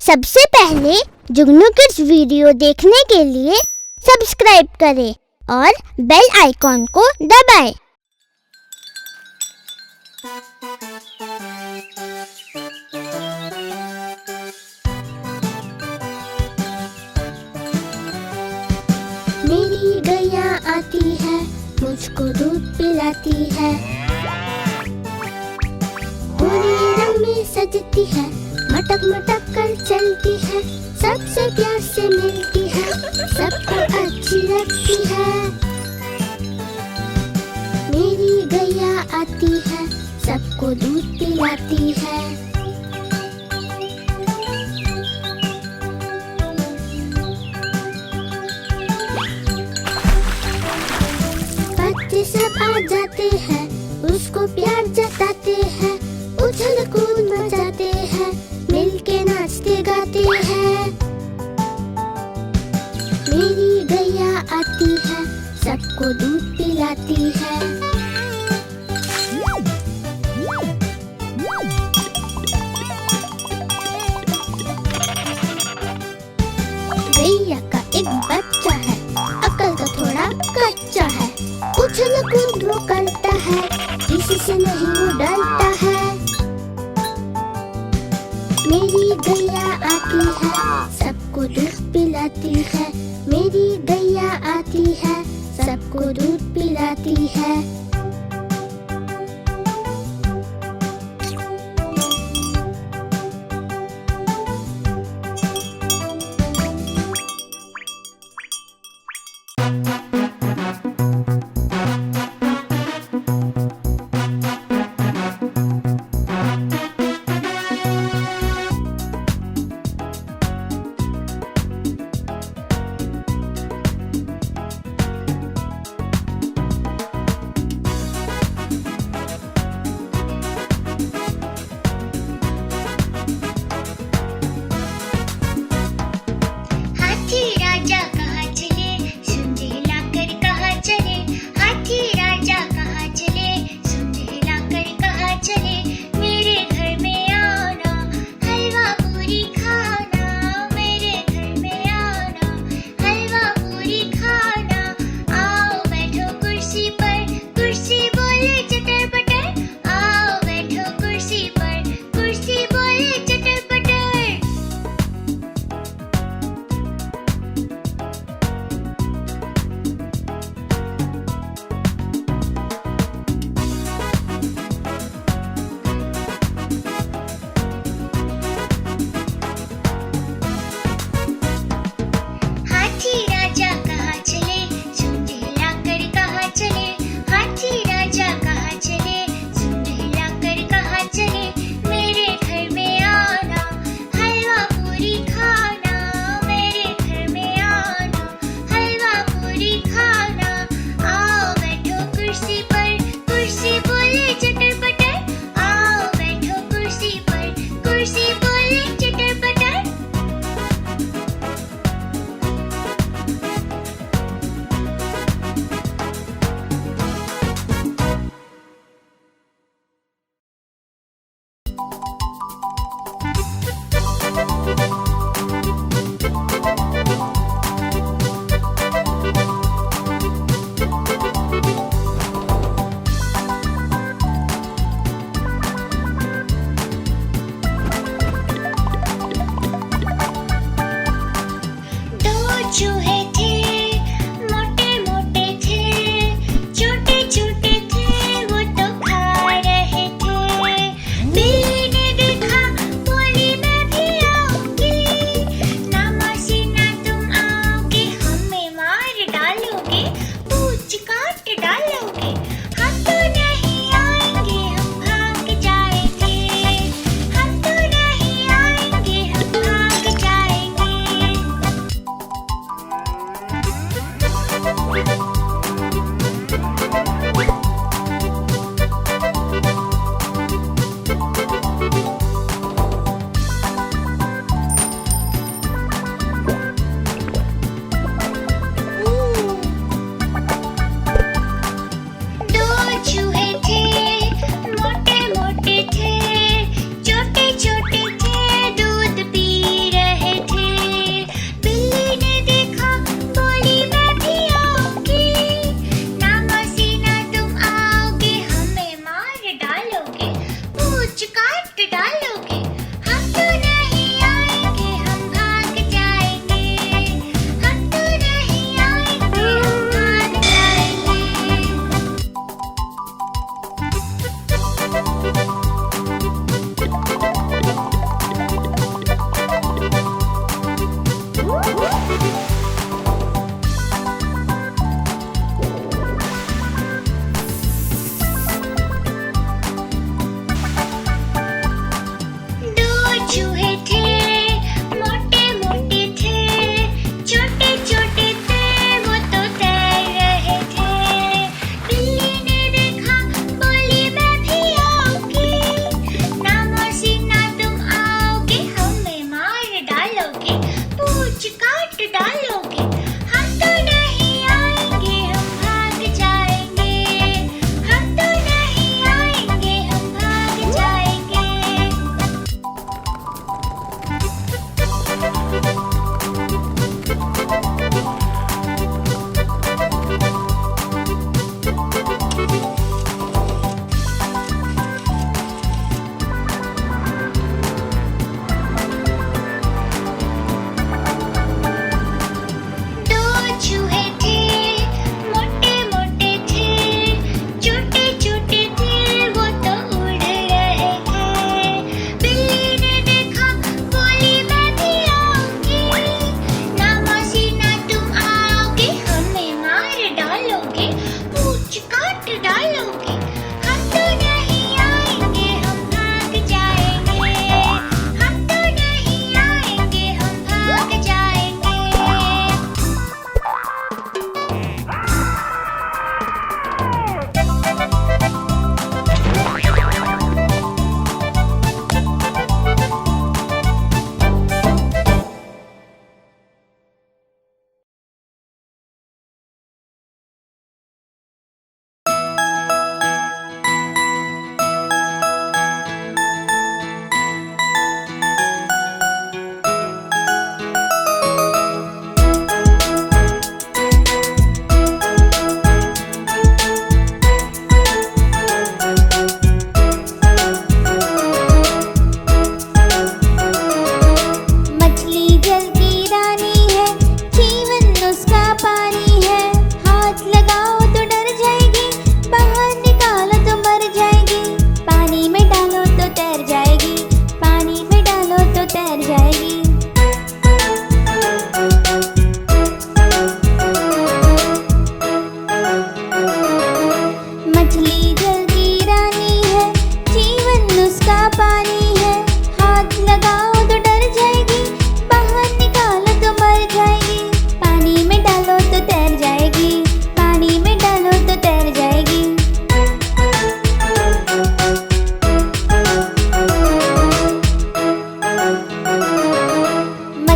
सबसे पहले जुगनू kids video देखने के लिए सब्सक्राइब करें और बेल आइकॉन को दबाएं। मेरी गैया आती है, मुझको दूध पिलाती है, पूरे रंग में सजती है, मटक मटक कर चलती है, सबसे प्यार से मिलती है, सबको अच्छी लगती है। मेरी गैया आती है, सबको दूध पिलाती है। बच्चे सब आ जाते हैं, उसको प्यार जताते हैं, उछल कूद मचाते हैं, मिलके नाचते गाते हैं। मेरी गैया आती है, सबको दूध पिलाती है। गैया का एक बच्चा है, अकल तो थोड़ा कच्चा है, उछल कूद वो करता है, किसी से नहीं वो डरता है। मेरी गैया आती है, सबको दूध पिलाती है। मेरी गैया आती है, सबको दूध पिलाती है।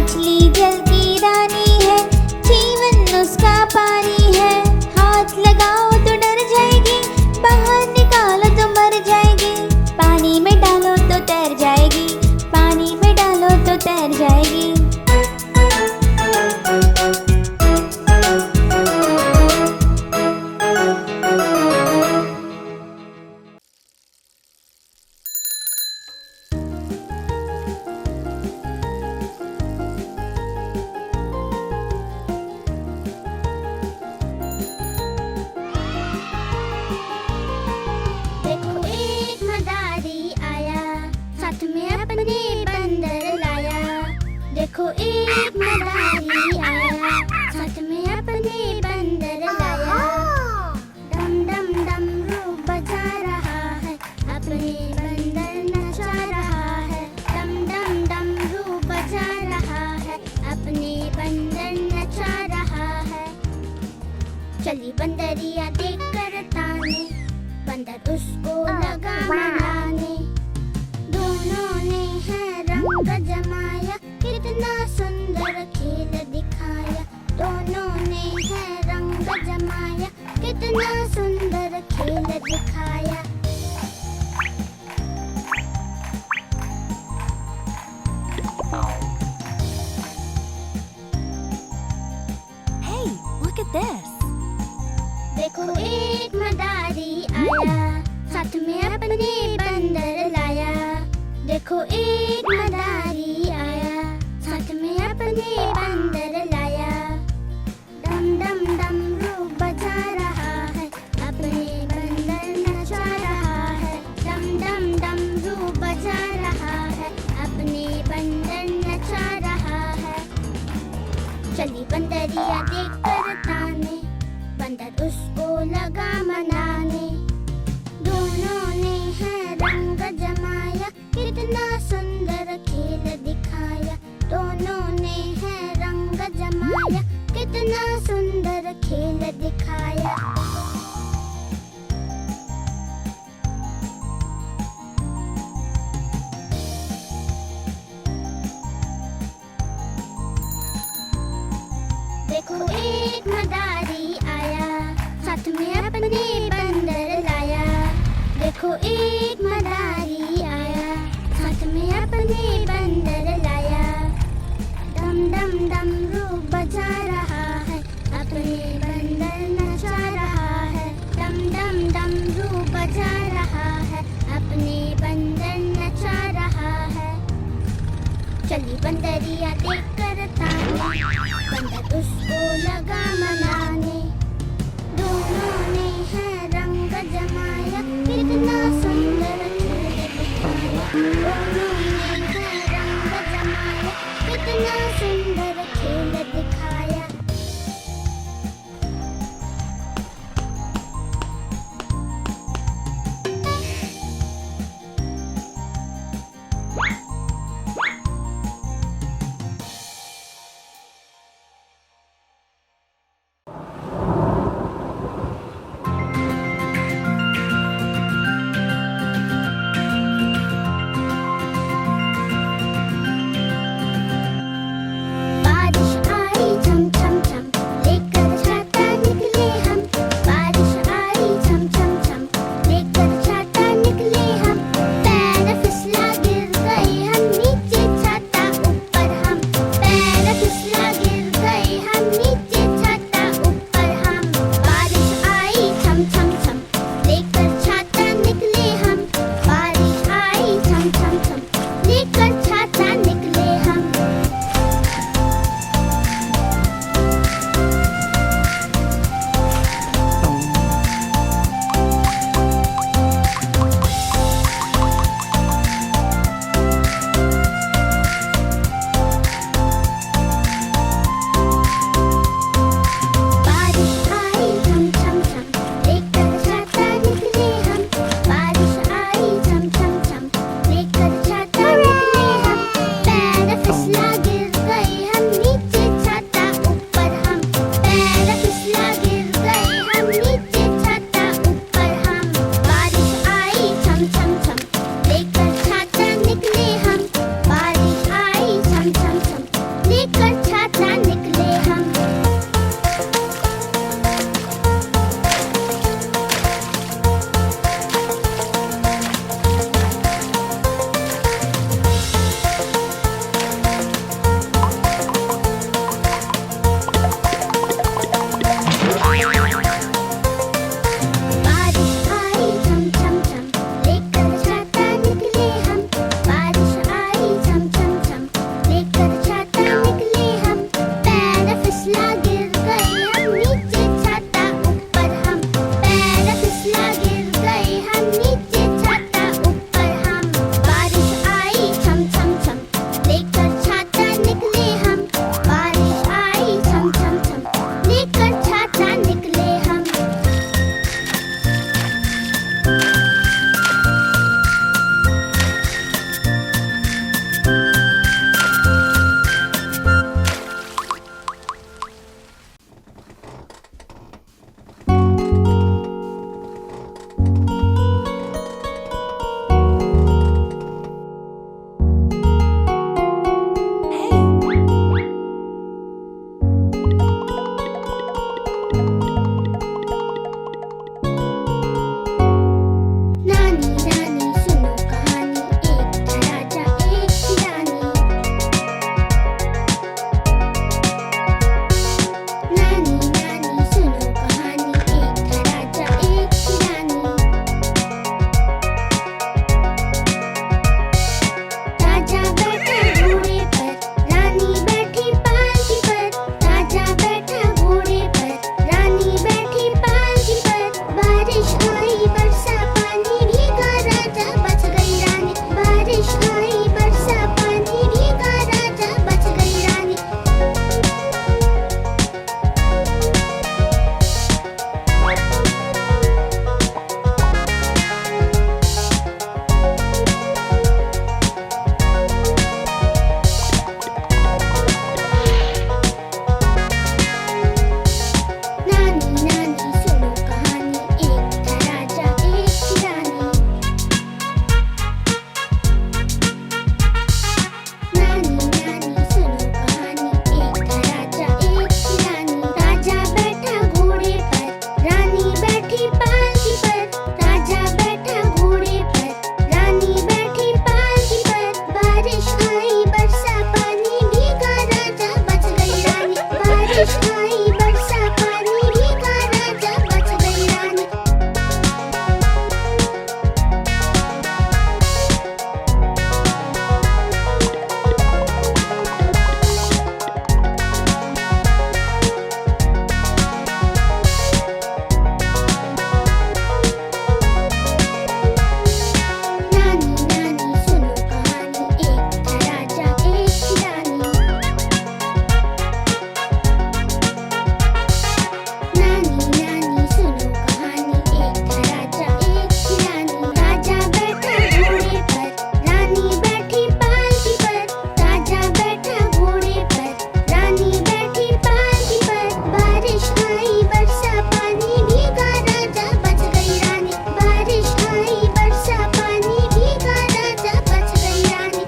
मछली जल की रानी है, जीवन उसका पानी है। हाथ लगाओ तो डर जाएगी, बाहर निकालो तो मर जाएगी। पानी में डालो तो तैर जाएगी, पानी में डालो तो तैर जाएगी। देखो एक मदारी आया, साथ में अपने बंदर लाया। देखो एक मदारी आया, साथ में अपने बंदर लाया। डम डम डमरू बजा रहा है, अपने बंदर नचा रहा है। डम डम डमरू बजा रहा है, अपने बंदर नचा रहा है। चली बंदरिया देख कर ताने, बंदर उसको लगा मनाने। दोनों ने है रंग जमाया, कितना सुंदर खेल दिखाया। दोनों ने है रंग जमाया, कितना सुंदर खेल दिखाया। Hey, look at this. देखो एक मदारी आया, साथ में अपने बंदर लाया। देखो एक मदारी आया, साथ में अपने बंदर लाया। डम डम डमरू बजा रहा है, अपने बंदर नचा रहा है। डम डम डमरू बजा रहा है, अपने बंदर नचा रहा है। चली बंदरिया देख कर ताने, बंदर उसको लगा मनाने। दोनों ने है रंग जमाया, कितना सुंदर खेल दिखाया। दोनों ने है रंग जमाया, कितना सुंदर खेल दिखाया। देखो एक मदारी आया, साथ में अपने बंदर लाया। देखो एक मदारी आया, साथ में अपने बंदर लाया। डम डम डमरू बजा रहा है, अपने बंदर नचा रहा है। डम डम डमरू बजा रहा है, अपने बंदर नचा रहा है। चली बंदरिया देख कर ताने, बंदर उसको लगा मनाने। दोनों ने है रंग जमाया, कितना सुंदर खेल दिखाया। दोनों ने है रंग जमाया, कितना सुंदर खेल दिखाया। बारिश आई बरसा पानी भीगा राजा बच गई रानी। नानी नानी सुनो कहानी, एक था राजा एक थी रानी। नानी नानी सुनो कहानी, एक था राजा एक थी रानी। राजा बैठा घोड़े पर, रानी बैठी पालकी पर। राजा बैठा घोड़े पर, रानी बैठी पालकी पर। बारिश आई बरसा पानी भीगा राजा बच गई रानी। बारिश आई बरसा पानी भीगा राजा बच गई रानी।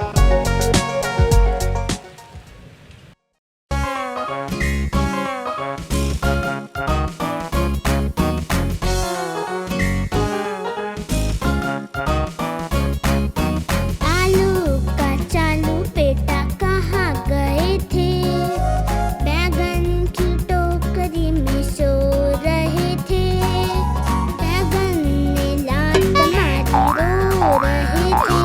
आलू का चालू बेटा कहाँ गए थे? बैगन की टोकरी में सो रहे थे। बैगन ने लात मारी रो रहे थे।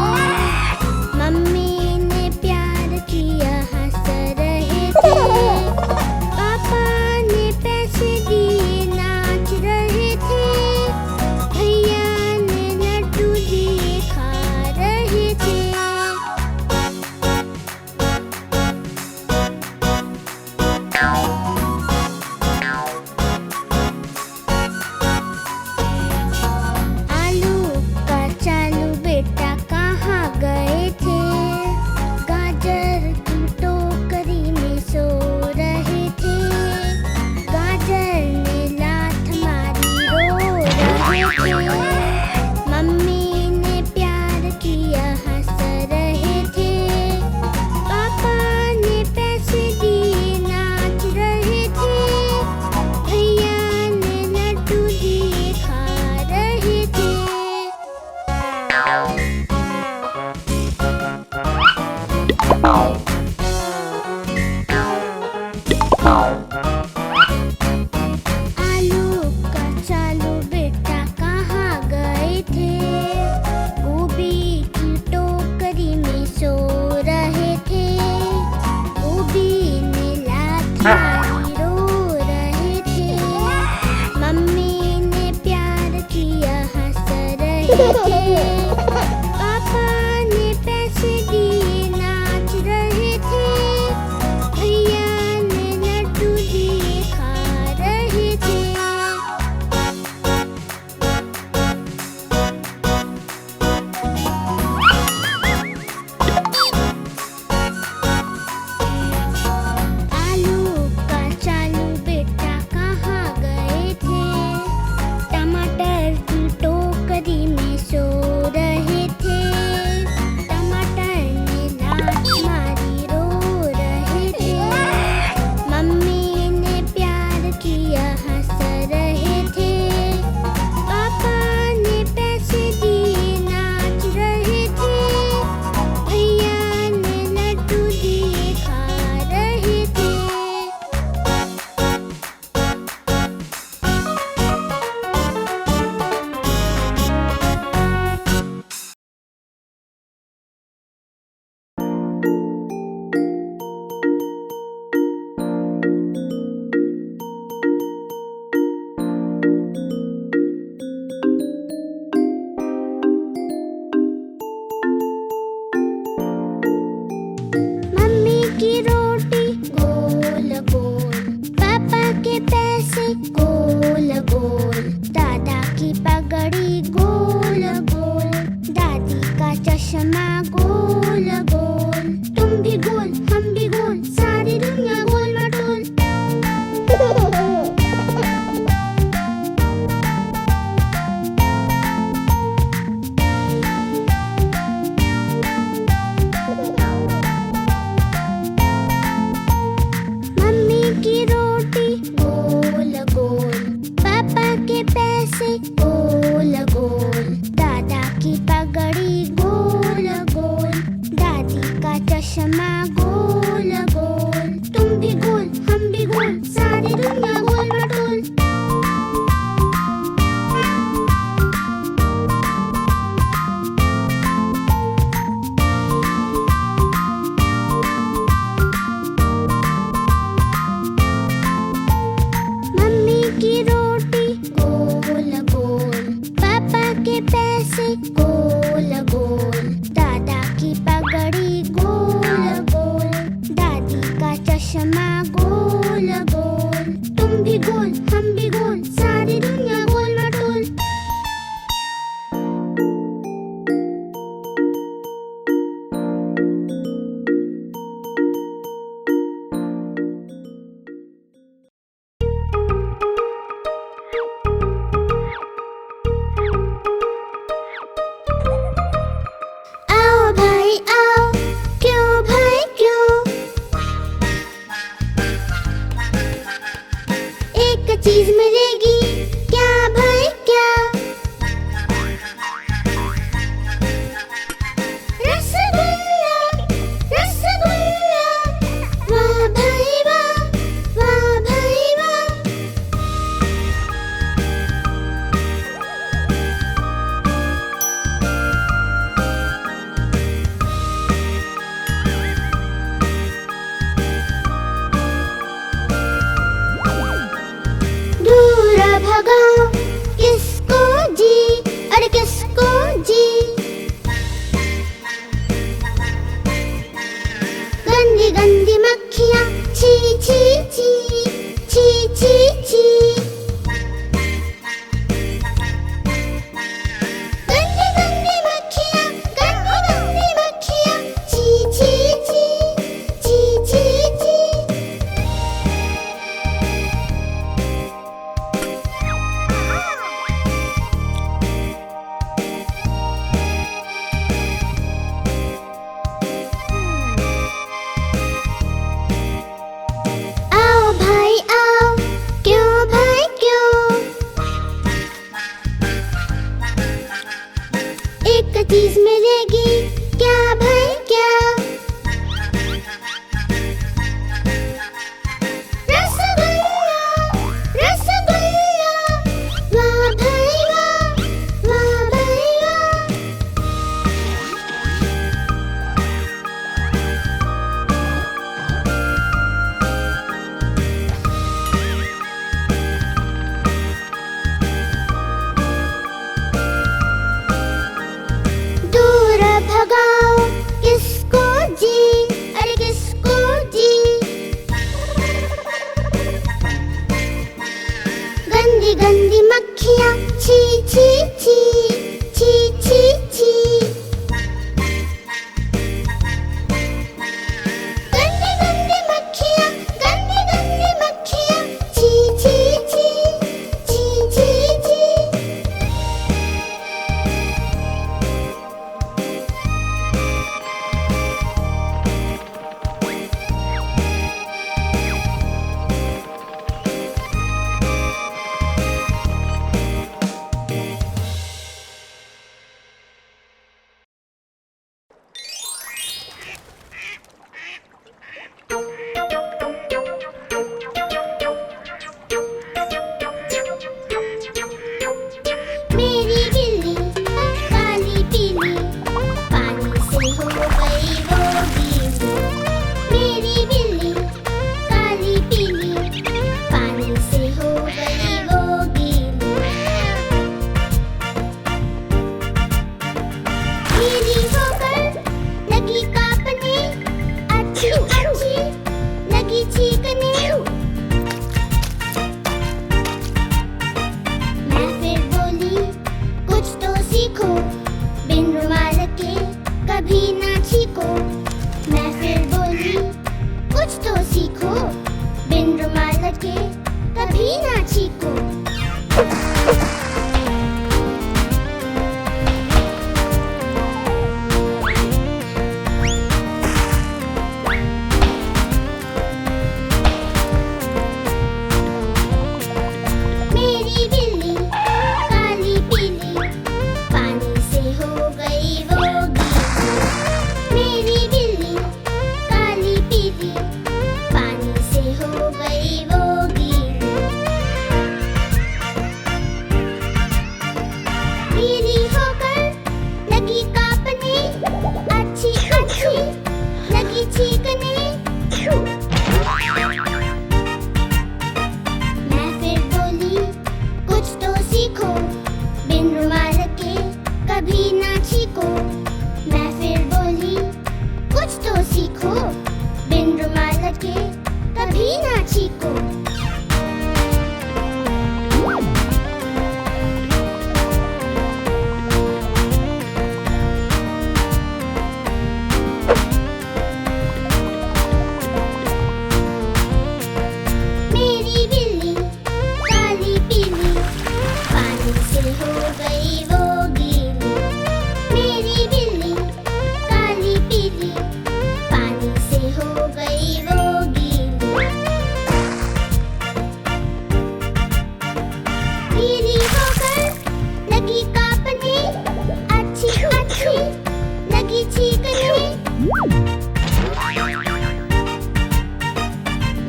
मम्मी ने प्यार किया हंस रहे थे। पापा ने पैसे दिए नाच रहे थे। भैया ने लड्डू दिए खा रहे थे। आलू का चालू बेटा कहाँ गए थे? गाजर की टोकरी में सो रहे थे। गाजर ने लात मारी रो रहे थे। मम्मी ने प्यार किया हंस रहे थे। पापा ने पैसे दिए नाच रहे थे। भैया ने लड्डू दिए खा रहे थे। आलू का चालू बेटा कहाँ गए थे? गोभी की टोकरी में सो रहे थे। गोभी ने लात मारी रो रहे थे। मम्मी ने प्यार किया हंस रहे थे। पापा ने पैसे दिए नाच रहे थे। भैया ने लड्डू दिए खा रहे थे। आलू का चालू बेटा कहाँ गए थे? टमाटर की टोकरी में सो रहे दुनिया गोल गोल, तुम भी गोल हम भी गोल, सारी दुनिया गोल मटोल। आओ भाई आओ, क्यों भाई क्यों, एक चीज मिलेगी क्या भाई क्या, रसगुल्ला रसगुल्ला, वाह भाई वाह, वाह भाई वाह। दूर अब छीको। मेरी बिल्ली काली पीली, पानी से हो गई वो गीली। मेरी बिल्ली काली पीली, पानी से हो गई वो गीली। पीली होकर लगी कांपने, अच्छी अच्छी लगी चीखने।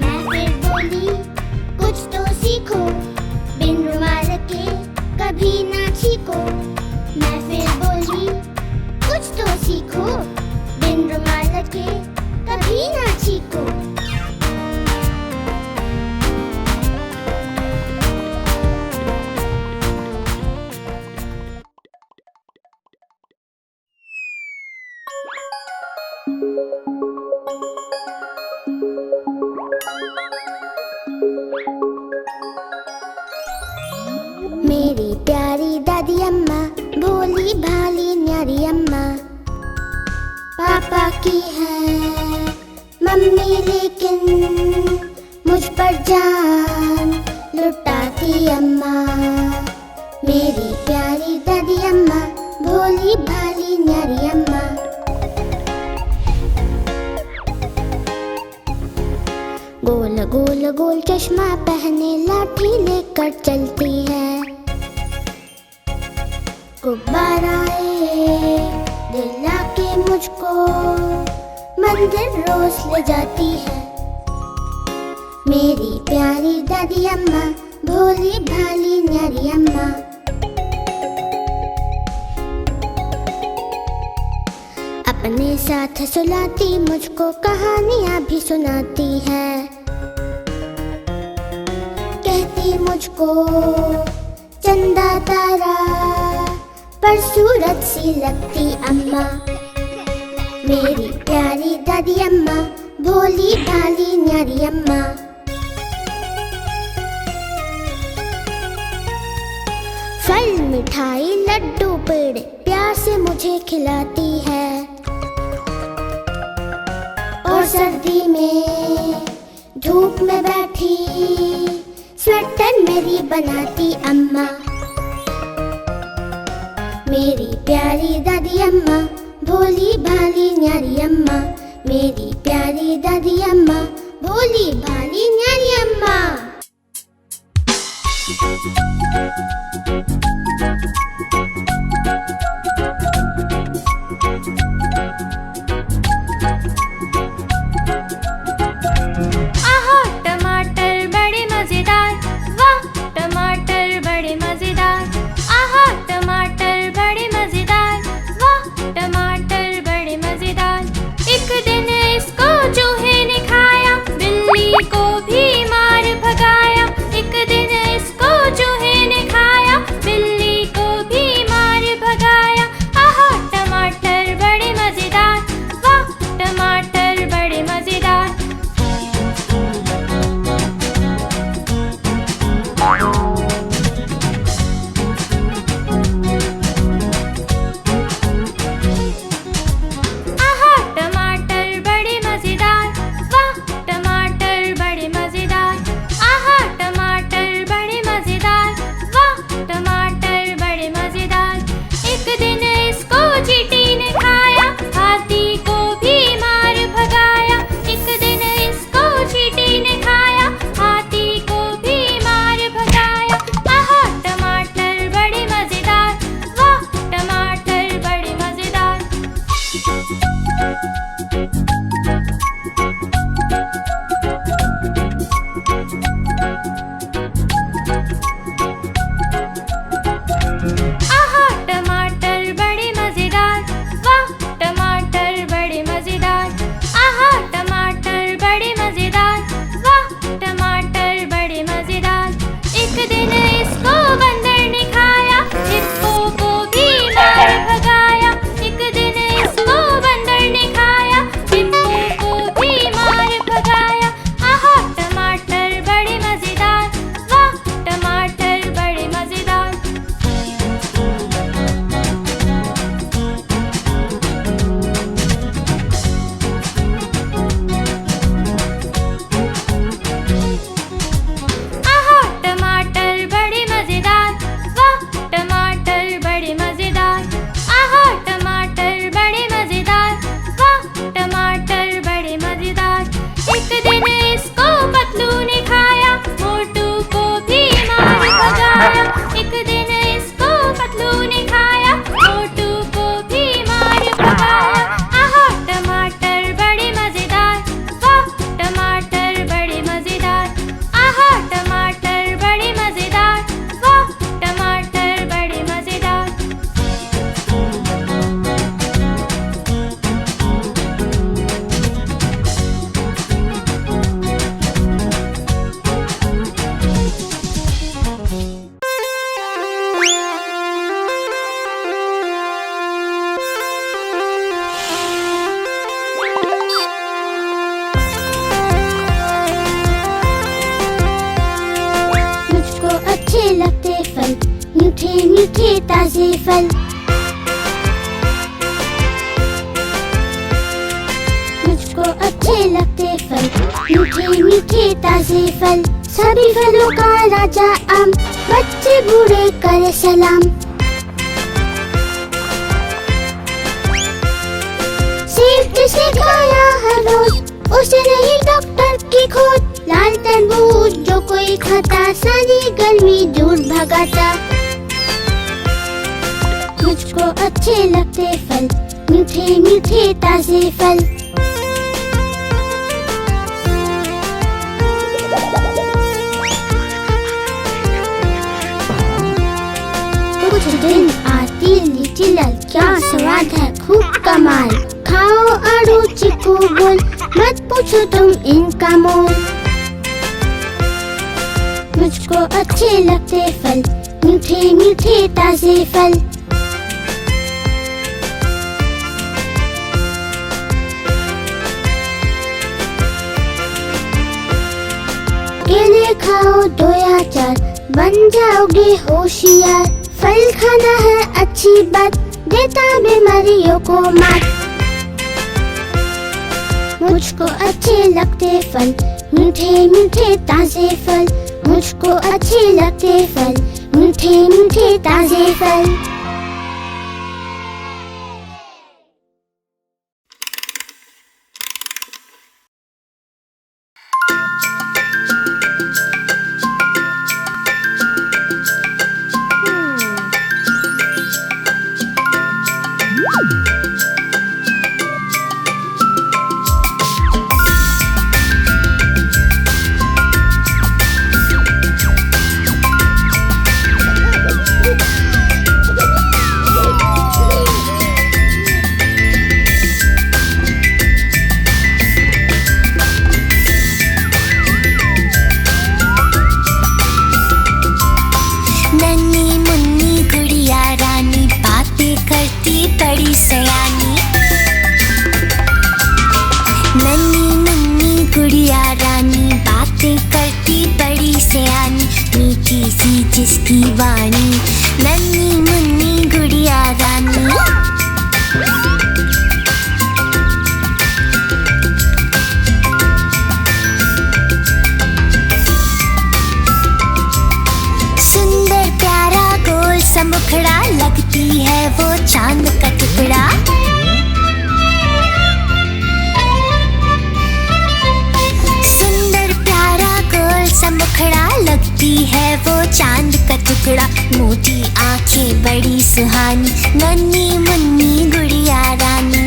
मैं फिर बोली कुछ तो सीखो, बिन रुमाल के कभी ना छीको। मैं फिर बोली कुछ तो सीखो, बिन रुमाल के कभी ना छीको। मेरी प्यारी दादी अम्मा, भोली भाली न्यारी अम्मा। पापा की है मम्मी लेकिन मुझ पर जान लुटाती अम्मा। मेरी प्यारी दादी अम्मा, भोली भाली न्यारी अम्मा। गोल गोल गोल चश्मा पहने लाठी लेकर चलती है। गुब्बाराए दिला के मुझको मंदिर रोज ले जाती है। मेरी प्यारी दादी अम्मा, भोली भाली न्यारी अम्मा। अपने साथ सुलाती मुझको कहानियाँ भी सुनाती है। कहती मुझको चंदा तारा पर सूरत सी लगती अम्मा। मेरी प्यारी दादी अम्मा, भोली भाली न्यारी अम्मा। फल मिठाई लड्डू पेड़े प्यार से मुझे खिलाती है। और सर्दी में धूप में बैठी स्वेटर मेरी बनाती अम्मा। मेरी प्यारी दादी अम्मा, भोली भाली न्यारी अम्मा। मेरी प्यारी दादी अम्मा, भोली भाली न्यारी अम्मा। आहा टमाटर बड़े मजेदार, वाह टमाटर बड़े मजेदार। आहा टमाटर बड़े मजेदार, वाह टमाटर बड़े मजेदार। एक दिन इसको चूहे ने खाया, बिल्ली को भी मार भगाया। एक दिन इसको चूहे ने खाया, बिल्ली मीठे ताजे फल। मुझको अच्छे लगते फल, मीठे मीठे ताजे फल। सभी फलों का राजा आम, बच्चे बूढ़े करे सलाम। सेब जिसे खाया हर रोज, उसे नहीं डॉक्टर की खोज। लाल तरबूज जो कोई खाता, सारी गर्मी दूर भगाता। मुझको अच्छे लगते फल, मीठे मीठे ताजे फल। कुछ दिन आती लीची लाल, क्या स्वाद है खूब कमाल। खाओ आड़ू चीकू बोल, मत पूछो तुम इनका मोल। मुझको अच्छे लगते फल, मीठे मीठे ताजे फल। केले खाओ 2 या 4, बन जाओगे होशियार। फल खाना है अच्छी बात, देता बीमारियों को मात। मुझको अच्छे लगते फल, मीठे मीठे ताजे फल। मुझको अच्छे लगते फल, मीठे मीठे ताजे फल। जिसकी वाणी, नन्ही मुन्नी गुड़िया रानी। सुंदर प्यारा गोल सा मुखड़ा, लगती है वो चांद का टुकड़ा। सुंदर प्यारा गोल सा मुखड़ा, लगती है वो चांद का टुकड़ा। मोटी आंखें बड़ी सुहानी, नन्ही मुन्नी गुड़िया रानी।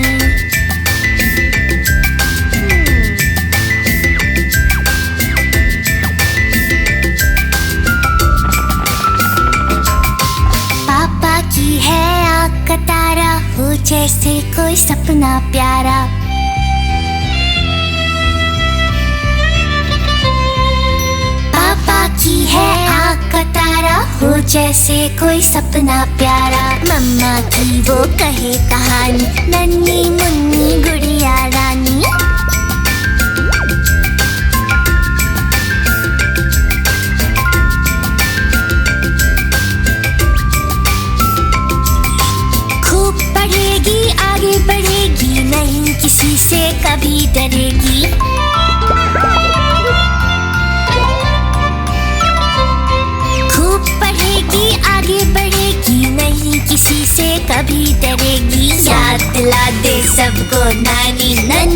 पापा की है आँख का तारा, हो जैसे कोई सपना प्यारा। पापा की है आँख का तारा, हो जैसे कोई सपना प्यारा। मम्मा की वो कहे कहानी, नन्ही मुन्नी गुड़िया रानी। खूब पढ़ेगी आगे बढ़ेगी, नहीं किसी से कभी डरेगी। आगे बढ़ेगी, नहीं किसी से कभी डरेगी। याद दिला दे सबको नानी, नन्ही